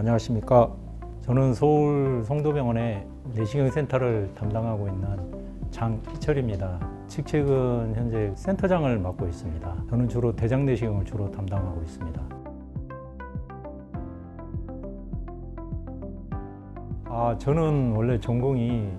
안녕하십니까. 저는 서울 성도병원의 내시경 센터를 담당하고 있는 장희철입니다. 직책은 현재 센터장을 맡고 있습니다. 저는 주로 대장 내시경을 주로 담당하고 있습니다. 저는 원래 전공이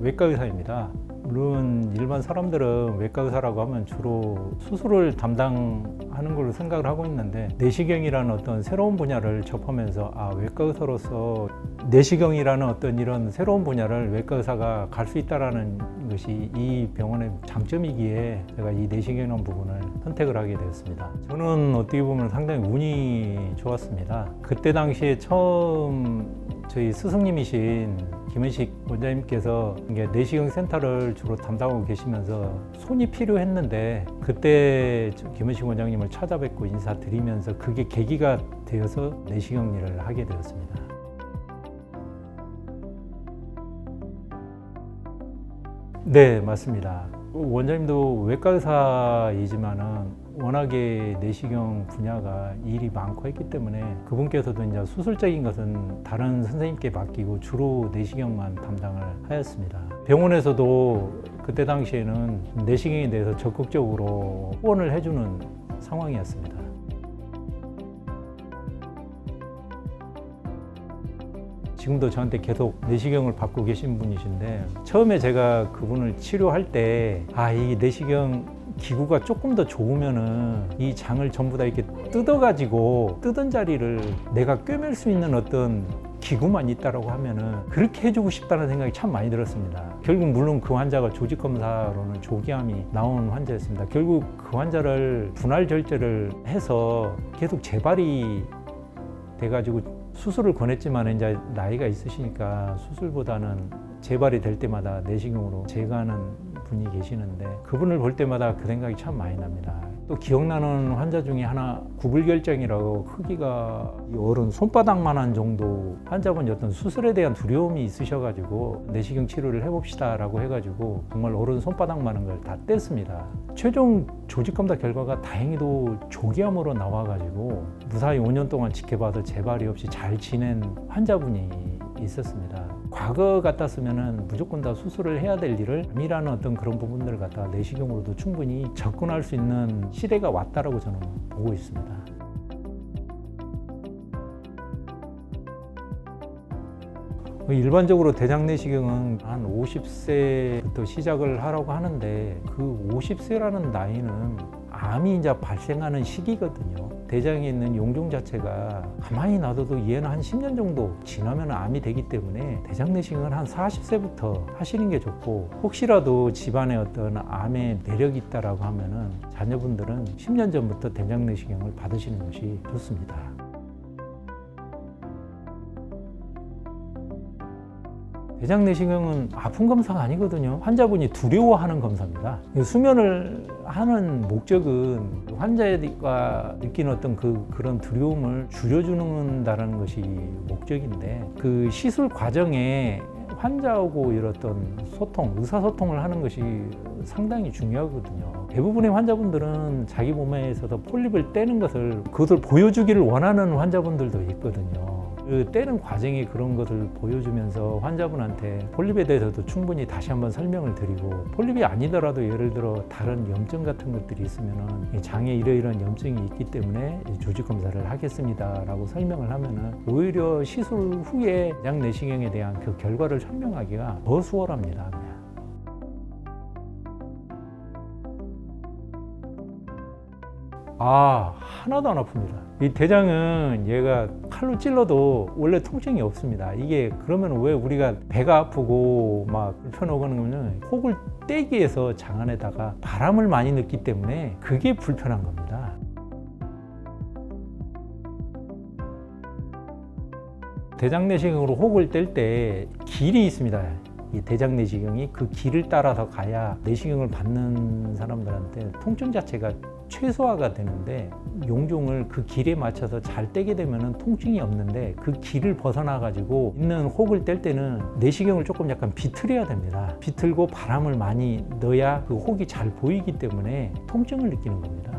외과 의사입니다. 물론 일반 사람들은 외과 의사라고 하면 주로 수술을 담당하는 걸로 생각을 하고 있는데, 내시경이라는 어떤 새로운 분야를 접하면서 외과 의사로서 내시경이라는 어떤 이런 새로운 분야를 외과 의사가 갈 수 있다는 것이 이 병원의 장점이기에 제가 이 내시경이라는 부분을 선택을 하게 되었습니다. 저는 어떻게 보면 상당히 운이 좋았습니다. 그때 당시에 처음 저희 스승님이신 김은식 원장님께서 내시경 센터를 주로 담당하고 계시면서 손이 필요했는데, 그때 김은식 원장님을 찾아뵙고 인사드리면서 그게 계기가 되어서 내시경 일을 하게 되었습니다. 네, 맞습니다. 원장님도 외과 의사이지만은 워낙에 내시경 분야가 일이 많고 했기 때문에 그분께서도 이제 수술적인 것은 다른 선생님께 맡기고 주로 내시경만 담당을 하였습니다. 병원에서도 그때 당시에는 내시경에 대해서 적극적으로 후원을 해주는 상황이었습니다. 지금도 저한테 계속 내시경을 받고 계신 분이신데, 처음에 제가 그분을 치료할 때 이 내시경 기구가 조금 더 좋으면은 이 장을 전부 다 이렇게 뜯어가지고 뜯은 자리를 내가 꿰맬 수 있는 어떤 기구만 있다라고 하면은 그렇게 해주고 싶다는 생각이 참 많이 들었습니다. 결국 물론 그 환자가 조직검사로는 조기암이 나온 환자였습니다. 결국 그 환자를 분할 절제를 해서 계속 재발이 돼가지고 수술을 권했지만 이제 나이가 있으시니까 수술보다는 재발이 될 때마다 내시경으로 제거하는 분이 계시는데, 그분을 볼 때마다 그 생각이 참 많이 납니다. 또 기억나는 환자 중에 하나, 구불결정이라고 크기가 어른 손바닥만한 정도 환자분이 어떤 수술에 대한 두려움이 있으셔가지고 내시경 치료를 해봅시다 라고 해가지고 정말 어른 손바닥만한 걸 다 뗐습니다. 최종 조직검사 결과가 다행히도 조기암으로 나와가지고 무사히 5년 동안 지켜봐서 재발이 없이 잘 지낸 환자분이 있었습니다. 과거 같았으면 무조건 다 수술을 해야 될 일을 암이라는 어떤 그런 부분들을 갖다가 내시경으로도 충분히 접근할 수 있는 시대가 왔다라고 저는 보고 있습니다. 일반적으로 대장 내시경은 한 50세부터 시작을 하라고 하는데, 그 50세라는 나이는 암이 이제 발생하는 시기거든요. 대장에 있는 용종 자체가 가만히 놔둬도 얘는 한 10년 정도 지나면 암이 되기 때문에 대장 내시경은 한 40세부터 하시는 게 좋고, 혹시라도 집안에 어떤 암의 내력이 있다라고 하면은 자녀분들은 10년 전부터 대장 내시경을 받으시는 것이 좋습니다. 대장 내시경은 아픈 검사가 아니거든요. 환자분이 두려워하는 검사입니다. 수면을 하는 목적은 환자가 느끼는 어떤 그런 두려움을 줄여주는다는 것이 목적인데, 그 시술 과정에 환자하고 이런 소통, 의사소통을 하는 것이 상당히 중요하거든요. 대부분의 환자분들은 자기 몸에서도 폴립을 떼는 그것을 보여주기를 원하는 환자분들도 있거든요. 그 떼는 과정에 그런 것을 보여주면서 환자분한테 폴립에 대해서도 충분히 다시 한번 설명을 드리고, 폴립이 아니더라도 예를 들어 다른 염증 같은 것들이 있으면은 장에 이러이러한 염증이 있기 때문에 조직 검사를 하겠습니다 라고 설명을 하면은 오히려 시술 후에 대장 내시경에 대한 그 결과를 설명하기가 더 수월합니다. 하나도 안 아픕니다. 이 대장은 얘가 칼로 찔러도 원래 통증이 없습니다. 이게 그러면 왜 우리가 배가 아프고 막 불편하고 하는 거는 혹을 떼기 위해서 장 안에다가 바람을 많이 넣기 때문에 그게 불편한 겁니다. 대장 내시경으로 혹을 뗄 때 길이 있습니다. 이 대장 내시경이 그 길을 따라서 가야 내시경을 받는 사람들한테 통증 자체가 최소화가 되는데, 용종을 그 길에 맞춰서 잘 떼게 되면 통증이 없는데, 그 길을 벗어나 가지고 있는 혹을 뗄 때는 내시경을 조금 약간 비틀어야 됩니다. 비틀고 바람을 많이 넣어야 그 혹이 잘 보이기 때문에 통증을 느끼는 겁니다.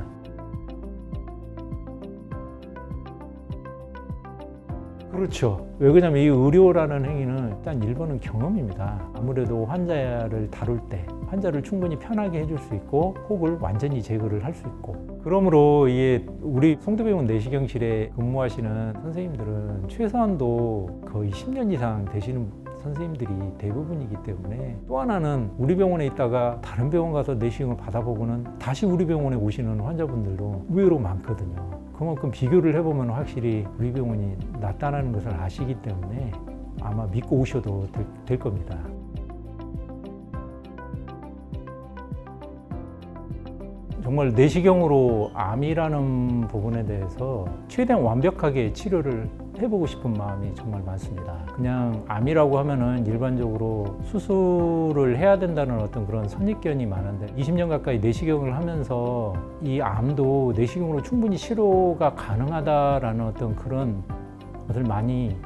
그렇죠. 왜 그러냐면 이 의료라는 행위는 일단 1번은 경험입니다. 아무래도 환자를 다룰 때 환자를 충분히 편하게 해줄 수 있고 혹을 완전히 제거를 할 수 있고, 그러므로 이게 우리 송도병원 내시경실에 근무하시는 선생님들은 최소한도 거의 10년 이상 되시는 선생님들이 대부분이기 때문에, 또 하나는 우리 병원에 있다가 다른 병원 가서 내시경을 받아보고는 다시 우리 병원에 오시는 환자분들도 의외로 많거든요. 그만큼 비교를 해보면 확실히 우리 병원이 낫다는 것을 아시기 때문에 아마 믿고 오셔도 될 겁니다. 정말 내시경으로 암이라는 부분에 대해서 최대한 완벽하게 치료를 해보고 싶은 마음이 정말 많습니다. 그냥 암이라고 하면은 일반적으로 수술을 해야 된다는 어떤 그런 선입견이 많은데, 20년 가까이 내시경을 하면서 이 암도 내시경으로 충분히 치료가 가능하다라는 어떤 그런 것을 많이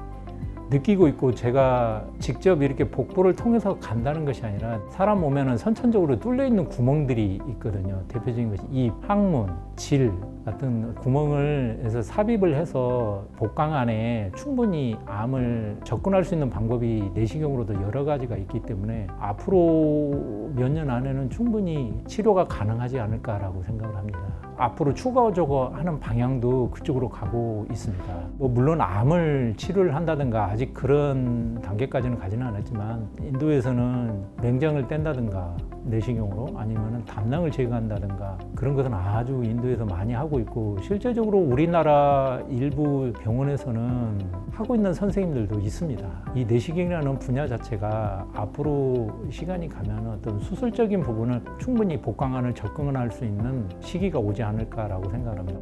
느끼고 있고, 제가 직접 이렇게 복부를 통해서 간다는 것이 아니라 사람 몸에는 선천적으로 뚫려 있는 구멍들이 있거든요. 대표적인 것이 입, 항문, 질 같은 구멍을 해서 삽입을 해서 복강 안에 충분히 암을 접근할 수 있는 방법이 내시경으로도 여러 가지가 있기 때문에 앞으로 몇 년 안에는 충분히 치료가 가능하지 않을까라고 생각을 합니다. 앞으로 추가적으로 하는 방향도 그쪽으로 가고 있습니다. 물론 암을 치료를 한다든가 아직 그런 단계까지는 가지는 않았지만, 인도에서는 맹장을 뗀다든가 내시경으로, 아니면 담낭을 제거한다든가 그런 것은 아주 인도에서 많이 하고 있고, 실제적으로 우리나라 일부 병원에서는 하고 있는 선생님들도 있습니다. 이 내시경이라는 분야 자체가 앞으로 시간이 가면 어떤 수술적인 부분을 충분히 복강안을 접근할 수 있는 시기가 오지 않을까라고 생각을 합니다.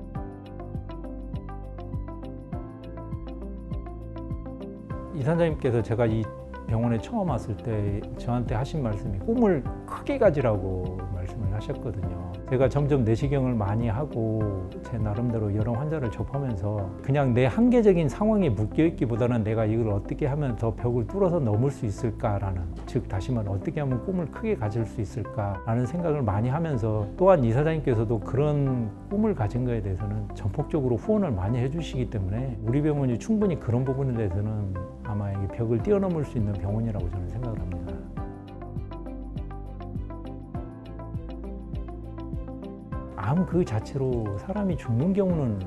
이사장님께서 제가 이 병원에 처음 왔을 때 저한테 하신 말씀이 꿈을 크게 가지라고 말씀을 하셨거든요. 제가 점점 내시경을 많이 하고 제 나름대로 여러 환자를 접하면서 그냥 내 한계적인 상황에 묶여있기보다는 내가 이걸 어떻게 하면 더 벽을 뚫어서 넘을 수 있을까라는, 즉 다시 말해 어떻게 하면 꿈을 크게 가질 수 있을까라는 생각을 많이 하면서, 또한 이사장님께서도 그런 꿈을 가진 거에 대해서는 전폭적으로 후원을 많이 해주시기 때문에 우리 병원이 충분히 그런 부분에 대해서는 아마 이 벽을 뛰어넘을 수 있는 병원이라고 저는 생각을 합니다. 암 그 자체로 사람이 죽는 경우는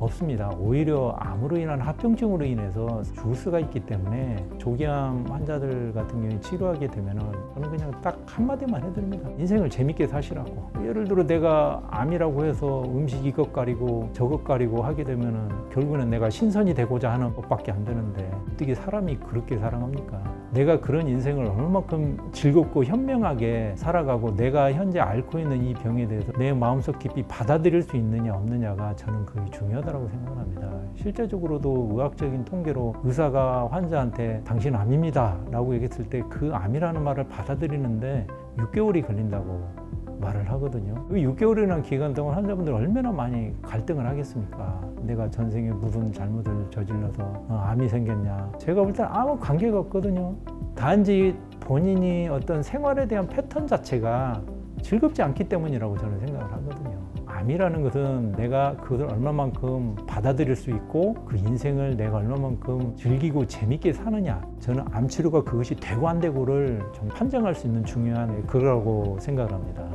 없습니다. 오히려 암으로 인한 합병증으로 인해서 죽을 수가 있기 때문에 조기암 환자들 같은 경우에 치료하게 되면은 저는 그냥 딱 한마디만 해드립니다. 인생을 재밌게 사시라고. 예를 들어 내가 암이라고 해서 음식 이것 가리고 저것 가리고 하게 되면은 결국에는 내가 신선이 되고자 하는 것밖에 안 되는데, 어떻게 사람이 그렇게 살아갑니까? 내가 그런 인생을 얼마만큼 즐겁고 현명하게 살아가고 내가 현재 앓고 있는 이 병에 대해서 내 마음속 깊이 받아들일 수 있느냐 없느냐가 저는 그게 중요하다고 생각합니다. 실제적으로도 의학적인 통계로 의사가 환자한테 당신 암입니다 라고 얘기했을 때 그 암이라는 말을 받아들이는데 6개월이 걸린다고 말을 하거든요. 그 6개월이라는 기간 동안 환자분들 얼마나 많이 갈등을 하겠습니까? 내가 전생에 무슨 잘못을 저질러서 암이 생겼냐. 제가 볼 때는 아무 관계가 없거든요. 단지 본인이 어떤 생활에 대한 패턴 자체가 즐겁지 않기 때문이라고 저는 생각을 하거든요. 암이라는 것은 내가 그것을 얼마만큼 받아들일 수 있고 그 인생을 내가 얼마만큼 즐기고 재밌게 사느냐, 저는 암 치료가 그것이 되고 안 되고를 좀 판정할 수 있는 중요한 그거라고 생각을 합니다.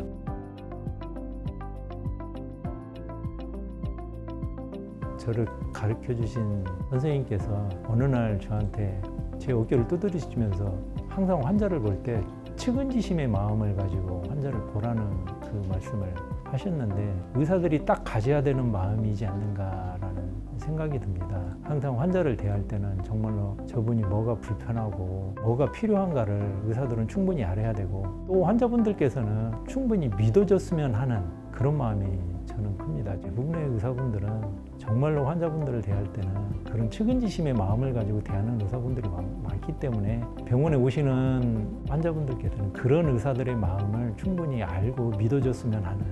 저를 가르쳐 주신 선생님께서 어느 날 저한테 제 어깨를 두드리시면서 항상 환자를 볼 때 측은지심의 마음을 가지고 환자를 보라는 그 말씀을 하셨는데, 의사들이 딱 가져야 되는 마음이지 않는가라는 생각이 듭니다. 항상 환자를 대할 때는 정말로 저분이 뭐가 불편하고 뭐가 필요한가를 의사들은 충분히 알아야 되고, 또 환자분들께서는 충분히 믿어줬으면 하는 그런 마음이 저는 큽니다. 대부분의 의사분들은 정말로 환자분들을 대할 때는 그런 측은지심의 마음을 가지고 대하는 의사분들이 많기 때문에 병원에 오시는 환자분들께서는 그런 의사들의 마음을 충분히 알고 믿어줬으면 하는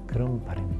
그런 바람입니다.